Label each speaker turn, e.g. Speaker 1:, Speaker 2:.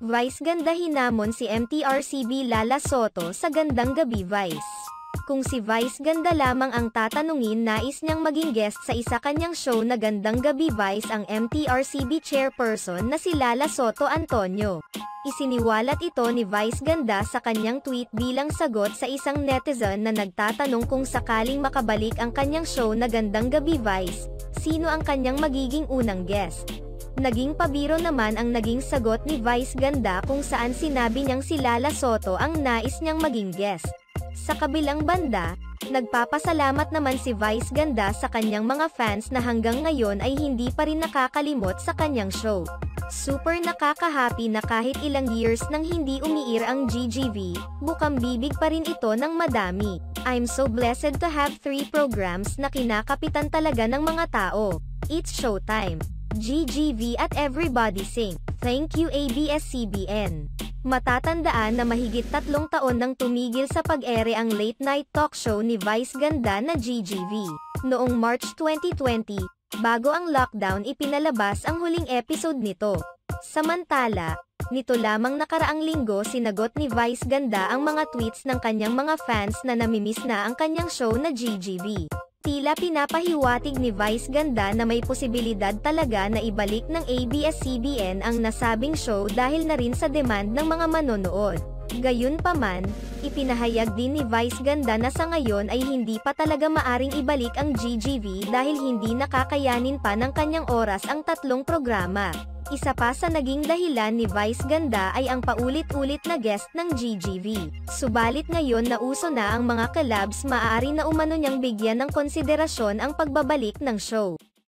Speaker 1: Vice ganda hinamon si MTRCB Lala Soto sa Gandang Gabi Vice. Kung si Vice ganda lamang ang tatanungin, nais niyang maging guest sa isa kanyang show na Gandang Gabi Vice ang MTRCB chairperson na si Lala Soto Antonio. Isiniwalat ito ni Vice ganda sa kanyang tweet bilang sagot sa isang netizen na nagtatanong kung sakaling makabalik ang kanyang show na Gandang Gabi Vice, sino ang kanyang magiging unang guest. Naging pabiro naman ang naging sagot ni Vice ganda kung saan sinabi niyang si Lala Soto ang nais niyang maging guest. Sa kabilang banda, nagpapasalamat naman si Vice ganda sa kanyang mga fans na hanggang ngayon ay hindi pa rin nakakalimot sa kanyang show. Super nakaka-happy na kahit ilang years nang hindi umiir ang GGV, bukang bibig pa rin ito ng madami. I'm so blessed to have 3 programs na kinakapitan talaga ng mga tao. It's showtime. GGV at Everybody Sing. Thank you ABS-CBN. Matatandaan na mahigit 3 taon nang tumigil sa pag-ere ang late-night talk show ni Vice ganda na GGV. Noong March 2020, bago ang lockdown ipinalabas ang huling episode nito. Samantala, nito lamang nakaraang linggo sinagot ni Vice ganda ang mga tweets ng kanyang mga fans na namimiss na ang kanyang show na GGV. Tila pinapahiwatig ni Vice ganda na may posibilidad talaga na ibalik ng ABS-CBN ang nasabing show dahil na rin sa demand ng mga manonood. Gayunpaman, ipinahayag din ni Vice ganda na sa ngayon ay hindi pa talaga maaring ibalik ang GGV dahil hindi nakakayanin pa ng kanyang oras ang 3 programa. Isa pa sa naging dahilan ni Vice ganda ay ang paulit-ulit na guest ng GGV. Subalit ngayon na uso na ang mga collabs, maaari na umano niyang bigyan ng konsiderasyon ang pagbabalik ng show.